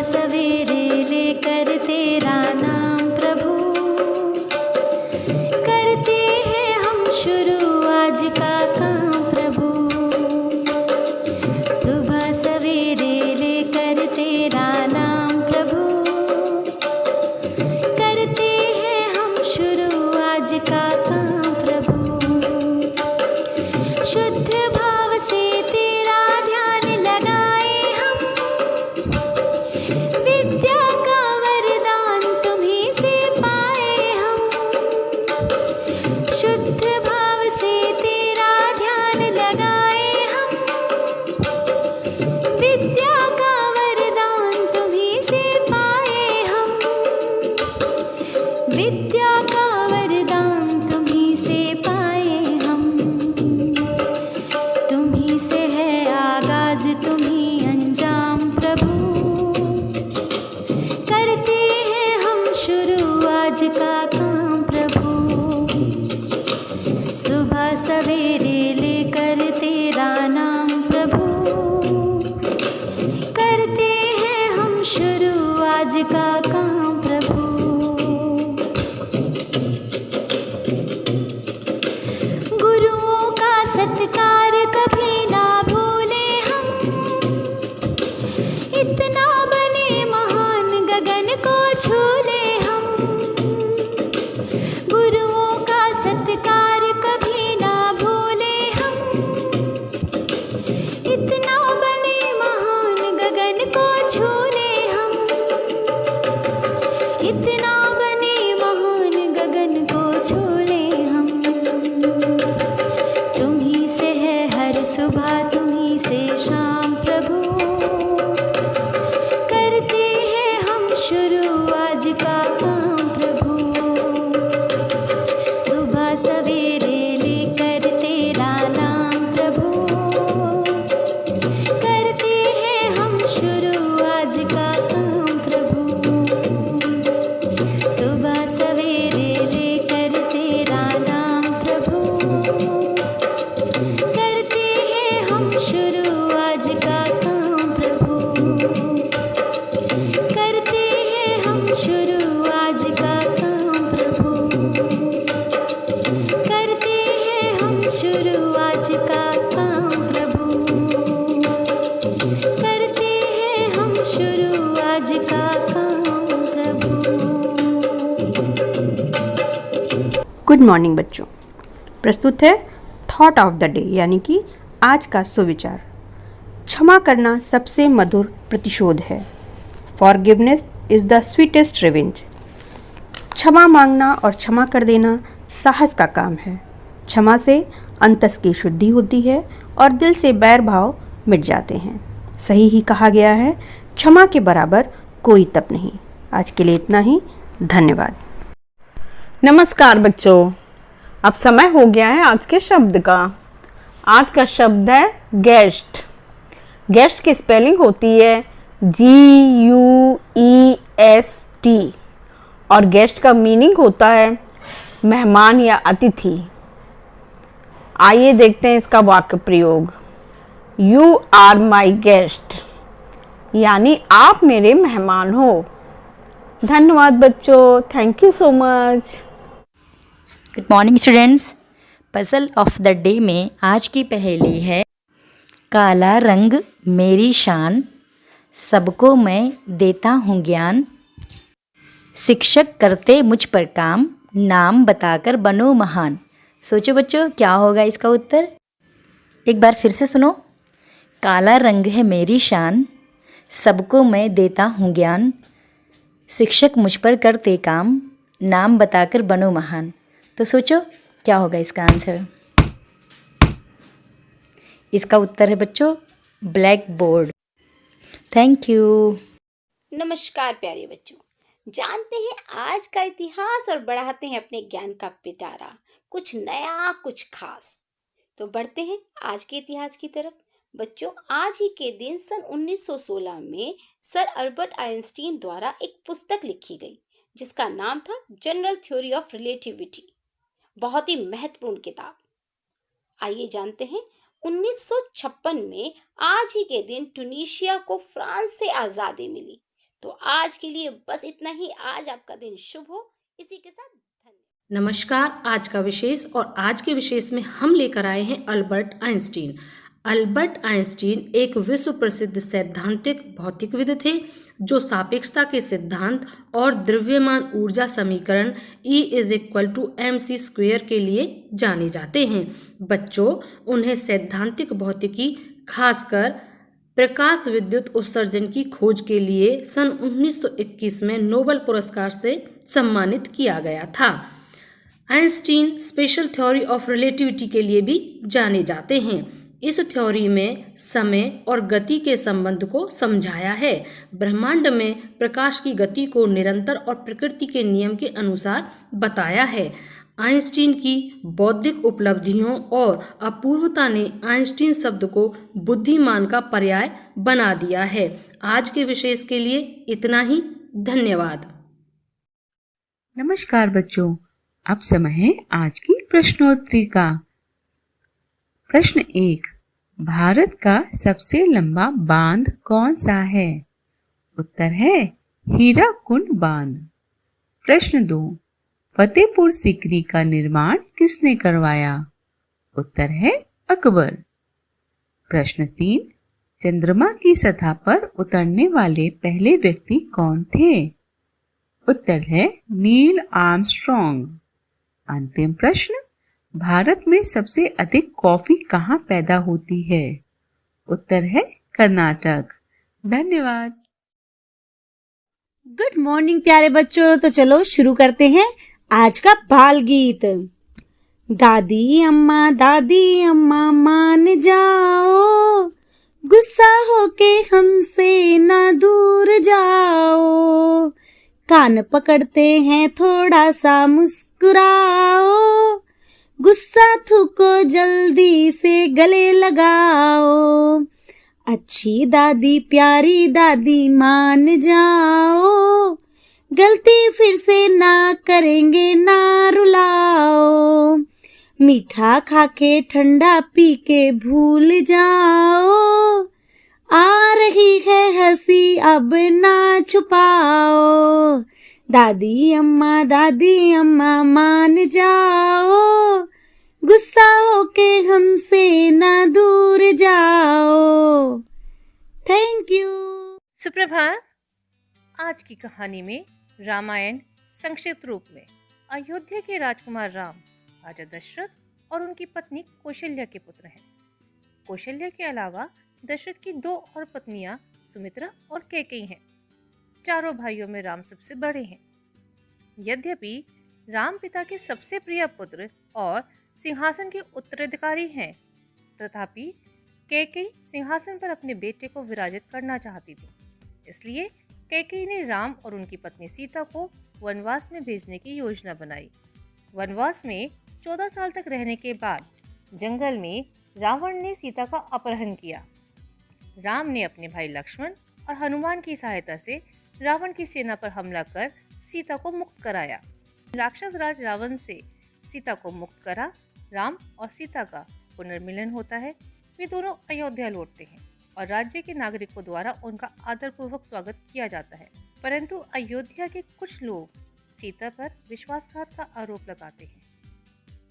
सवेरे लेकर तेरा नाम प्रभु, करते हैं हम शुरू आज का काम प्रभु। सुबह सवेरे लेकर तेरा नाम प्रभु, करते हैं हम शुरू आज का काम प्रभु। शुद्ध भाव से तेरा ध्यान लगाए हम, विद्या का वरदान तुम्हीं से पाए हम। शुद्ध भाव से तेरा ध्यान लगाए हम, विद्या का वरदान तुम्हीं से पाए हम। विद्या का वरदान तुम्हीं से पाए हम। तुम्हीं से है आगाज तुम्हीं अंजाम प्रभु, करते हैं हम शुरू आज का काम प्रभु। सुबह सवेरे लेकर तेरा नाम प्रभु, करते हैं हम शुरू आज का काम प्रभु। गुरुओं का सत्कार कभी ना भूले हम, इतना बने महान गगन को छू ले हम। गुरुओं का सत्कार कभी ना भूले हम, इतना बने महान गगन को छू ले हम। इतना बने महान गगन को छू ले हम। तुम्हीं से है हर सुबह तुम्हीं से शाम प्रभु, करते हैं हम शुरू आज का काम प्रभु। सुबह सवेरे लेकर तेरा नाम प्रभु, करते हैं हम शुरू आज का काम प्रभु। सुबह सवेरे लेकर तेरा नाम प्रभु, करते हैं हम शुरू आज का काम प्रभु। करते हैं हम शुरू आज का काम प्रभु। करते हैं हम शुरू आज का काम प्रभु। करते हैं हम शुरू आज का काम प्रभु। गुड मॉर्निंग बच्चों, प्रस्तुत है थॉट ऑफ द डे यानी कि आज का सुविचार। क्षमा करना सबसे मधुर प्रतिशोध है। Forgiveness is the sweetest revenge. क्षमा मांगना और क्षमा कर देना साहस का काम है। क्षमा से अंतस की शुद्धि होती है और दिल से बैर भाव मिट जाते हैं। सही ही कहा गया है, क्षमा के बराबर कोई तप नहीं। आज के लिए इतना ही, धन्यवाद। नमस्कार बच्चों, अब समय हो गया है आज के शब्द का। आज का शब्द है गेस्ट। गेस्ट की स्पेलिंग होती है GUEST और गेस्ट का मीनिंग होता है मेहमान या अतिथि। आइए देखते हैं इसका वाक्य प्रयोग। यू आर माई गेस्ट, यानी आप मेरे मेहमान हो। धन्यवाद बच्चों, thank you so much. Good morning students. Puzzle of the day में आज की पहेली है, काला रंग मेरी शान, सबको मैं देता हूँ ज्ञान, शिक्षक करते मुझ पर काम, नाम बताकर बनो महान। सोचो बच्चों, क्या होगा इसका उत्तर? एक बार फिर से सुनो। काला रंग है मेरी शान, सबको मैं देता हूँ ज्ञान, शिक्षक मुझ पर करते काम, नाम बताकर बनो महान। तो सोचो क्या होगा इसका आंसर? इसका उत्तर है बच्चों ब्लैक बोर्ड। Thank you. नमस्कार प्यारे बच्चों, जानते हैं आज का इतिहास और बढ़ाते हैं अपने ज्ञान का पिटारा। कुछ नया कुछ खास। तो बढ़ते हैं आज के इतिहास की तरफ। बच्चों, आज ही के दिन सन 1916 में सर अल्बर्ट आइंस्टीन द्वारा एक पुस्तक लिखी गई जिसका नाम था जनरल थ्योरी ऑफ रिलेटिविटी। बहुत ही महत्वपूर्ण किताब। आइए जानते हैं 1956 में आज ही के दिन ट्यूनीशिया को फ्रांस से आज़ादी मिली। तो आज के लिए बस इतना ही। आज आपका दिन शुभ हो। इसी के साथ धन्यवाद। नमस्कार। आज का विशेष और आज के विशेष में हम लेकर आए हैं अल्बर्ट आइंस्टीन। अल्बर्ट आइंस्टीन एक विश्व प्रसिद्ध सैद्धांतिक भौतिकविद थे जो सापेक्षता के सिद्धांत और द्रव्यमान ऊर्जा समीकरण E=mc² के लिए जाने जाते हैं। बच्चों, उन्हें सैद्धांतिक भौतिकी, खासकर प्रकाश विद्युत उत्सर्जन की खोज के लिए सन 1921 में नोबेल पुरस्कार से सम्मानित किया गया था। Einstein special theory of relativity के लिए भी जाने जाते हैं। इस थ्योरी में समय और गति के संबंध को समझाया है। ब्रह्मांड में प्रकाश की गति को निरंतर और प्रकृति के नियम के अनुसार बताया है। आइंस्टीन की बौद्धिक उपलब्धियों और अपूर्वता ने आइंस्टीन शब्द को बुद्धिमान का पर्याय बना दिया है। आज के विशेष के लिए इतना ही। धन्यवाद। नमस्कार बच्चों, अब समय है आज की प्रश्नोत्तरी का। प्रश्न 1, भारत का सबसे लंबा बांध कौन सा है? उत्तर है हीराकुंड बांध। प्रश्न 2, फतेहपुर सीकरी का निर्माण किसने करवाया? उत्तर है अकबर। प्रश्न 3, चंद्रमा की सतह पर उतरने वाले पहले व्यक्ति कौन थे? उत्तर है नील आर्मस्ट्रॉन्ग। अंतिम प्रश्न, भारत में सबसे अधिक कॉफी कहाँ पैदा होती है? उत्तर है कर्नाटक। धन्यवाद। गुड मॉर्निंग प्यारे बच्चों। तो चलो शुरू करते हैं आज का बाल गीत। दादी अम्मा मान जाओ, गुस्सा होके हमसे ना दूर जाओ, कान पकड़ते हैं थोड़ा सा मुस्कुराओ, गुस्सा थूको जल्दी से गले लगाओ, अच्छी दादी प्यारी दादी मान जाओ, गलती फिर से ना करेंगे ना रुलाओ, मीठा खाके ठंडा पी के भूल जाओ, आ रही है हंसी अब ना छुपाओ, दादी अम्मा मान जाओ, गुस्सा होके हमसे ना दूर जाओ। Thank you. सुप्रभात। आज की कहानी में रामायण संक्षिप्त रूप में अयोध्या के राजकुमार राम राजा दशरथ और उनकी पत्नी कौशल्या के पुत्र हैं। कौशल्या के अलावा दशरथ की 2 और पत्नियां सुमित्रा और कैकेयी हैं। चारों भाइयों में राम सबसे बड़े हैं। यद्यपि राम पिता के सबसे प्रिय पुत्र और सिंहासन के उत्तराधिकारी हैं, तथापि कैकेयी सिंहासन पर अपने बेटे को विराजित करना चाहती थी। इसलिए कैकेयी ने राम और उनकी पत्नी सीता को वनवास में भेजने की योजना बनाई। वनवास में 14 साल तक रहने के बाद जंगल में रावण ने सीता का अपहरण किया। राम ने अपने भाई लक्ष्मण और हनुमान की सहायता से रावण की सेना पर हमला कर सीता को मुक्त कराया। राक्षस राज रावण से सीता को मुक्त करा राम और सीता का पुनर्मिलन होता है। वे दोनों अयोध्या लौटते हैं और राज्य के नागरिकों द्वारा उनका आदरपूर्वक स्वागत किया जाता है। परंतु अयोध्या के कुछ लोग सीता पर विश्वासघात का आरोप लगाते हैं।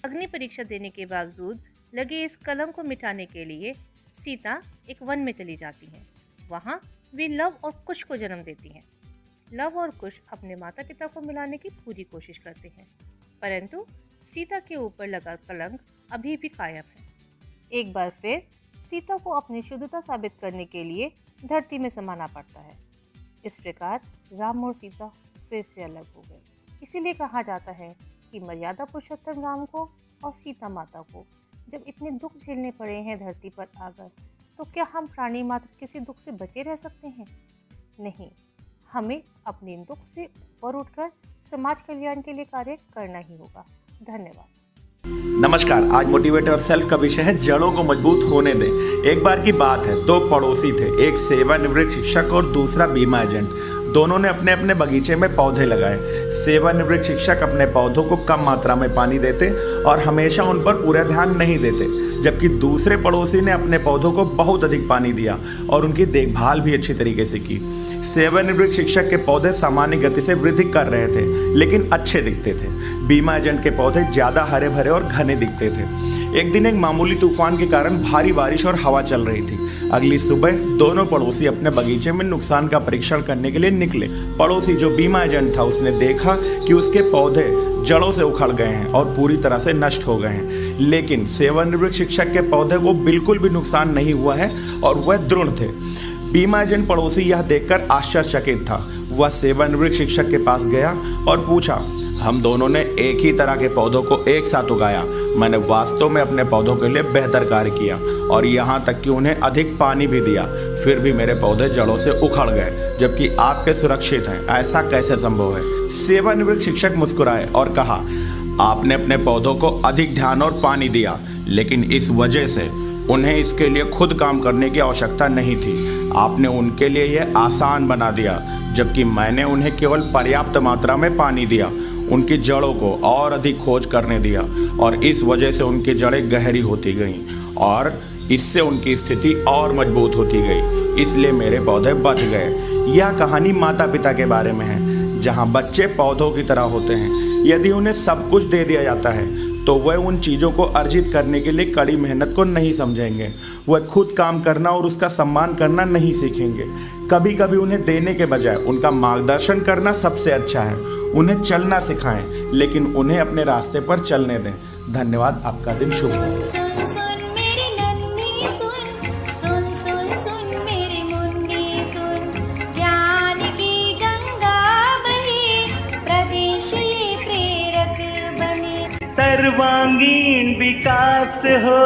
अग्नि परीक्षा देने के बावजूद लगे इस कलंक को मिटाने के लिए सीता एक वन में चली जाती हैं। वहाँ वे लव और कुश को जन्म देती हैं। लव और कुश अपने माता पिता को मिलाने की पूरी कोशिश करते हैं, परंतु सीता के ऊपर लगा कलंक अभी भी कायम है। एक बार फिर सीता को अपनी शुद्धता साबित करने के लिए धरती में समाना पड़ता है। इस प्रकार राम और सीता फिर से अलग हो गए। इसीलिए कहा जाता है कि मर्यादा पुरुषोत्तम राम को और सीता माता को जब इतने दुख झेलने पड़े हैं धरती पर आकर, तो क्या हम प्राणी मात्र किसी दुख से बचे रह सकते हैं? नहीं, हमें अपने इन दुख से ऊपर उठकर समाज कल्याण के लिए कार्य करना ही होगा। धन्यवाद। नमस्कार। आज मोटिवेटर और सेल्फ का विषय है जड़ों को मजबूत होने दें। एक बार की बात है, 2 पड़ोसी थे, एक सेवानिवृत्त शिक्षक और दूसरा बीमा एजेंट। दोनों ने अपने अपने बगीचे में पौधे लगाए। सेवानिवृत्त शिक्षक अपने पौधों को कम मात्रा में पानी देते और हमेशा उन पर पूरा ध्यान नहीं देते, जबकि दूसरे पड़ोसी ने अपने पौधों को बहुत अधिक पानी दिया और उनकी देखभाल भी अच्छी तरीके से की। सेवानिवृत्त शिक्षक के पौधे सामान्य गति से वृद्धि कर रहे थे, लेकिन अच्छे दिखते थे। बीमा एजेंट के पौधे ज़्यादा हरे भरे और घने दिखते थे। एक दिन एक मामूली तूफान के कारण भारी बारिश और हवा चल रही थी। अगली सुबह दोनों पड़ोसी अपने बगीचे में नुकसान का परीक्षण करने के लिए निकले। पड़ोसी जो बीमा एजेंट था, उसने देखा कि उसके पौधे जड़ों से उखड़ गए हैं और पूरी तरह से नष्ट हो गए हैं, लेकिन सेवानिवृत्त शिक्षक के पौधे को बिल्कुल भी नुकसान नहीं हुआ है और वह दृढ़ थे। बीमा एजेंट पड़ोसी यह देखकर आश्चर्यचकित था। वह सेवानिवृत्त शिक्षक के पास गया और पूछा, हम दोनों ने एक ही तरह के पौधों को एक साथ उगाया। मैंने वास्तव में अपने पौधों के लिए बेहतर कार्य किया और यहाँ तक कि उन्हें अधिक पानी भी दिया, फिर भी मेरे पौधे जड़ों से उखड़ गए, जबकि आपके सुरक्षित हैं। ऐसा कैसे संभव है? सेवानिवृत्त शिक्षक मुस्कुराए और कहा, आपने अपने पौधों को अधिक ध्यान और पानी दिया, लेकिन इस वजह से उन्हें इसके लिए खुद काम करने की आवश्यकता नहीं थी। आपने उनके लिए यह आसान बना दिया, जबकि मैंने उन्हें केवल पर्याप्त मात्रा में पानी दिया, उनकी जड़ों को और अधिक खोज करने दिया और इस वजह से उनकी जड़ें गहरी होती गईं और इससे उनकी स्थिति और मजबूत होती गई, इसलिए मेरे पौधे बच गए। यह कहानी माता पिता के बारे में है, जहाँ बच्चे पौधों की तरह होते हैं। यदि उन्हें सब कुछ दे दिया जाता है तो वह उन चीज़ों को अर्जित करने के लिए कड़ी मेहनत को नहीं समझेंगे। वह खुद काम करना और उसका सम्मान करना नहीं सीखेंगे। कभी कभी उन्हें देने के बजाय उनका मार्गदर्शन करना सबसे अच्छा है। उन्हें चलना सिखाएं, लेकिन उन्हें अपने रास्ते पर चलने दें। धन्यवाद। आपका दिन शुभ हो। सुन सुन मेरी नन्ही सुन, सुन सुन सुन मेरी मुन्नी सुन, ज्ञान की गंगा बहे, प्रदेश ये प्रेरक बने। सर्वांगीण विकास हो,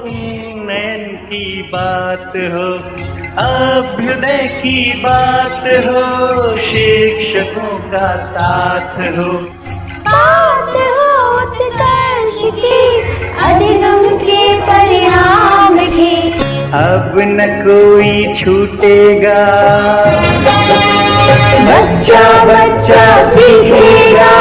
उन्नयन की बात हो, अभ्युदय की बात हो, शिक्षकों का साथ हो, बात हो उत्कर्ष की, अधिगम के परिणाम की। अब न कोई छूटेगा, बच्चा बच्चा सीखेगा,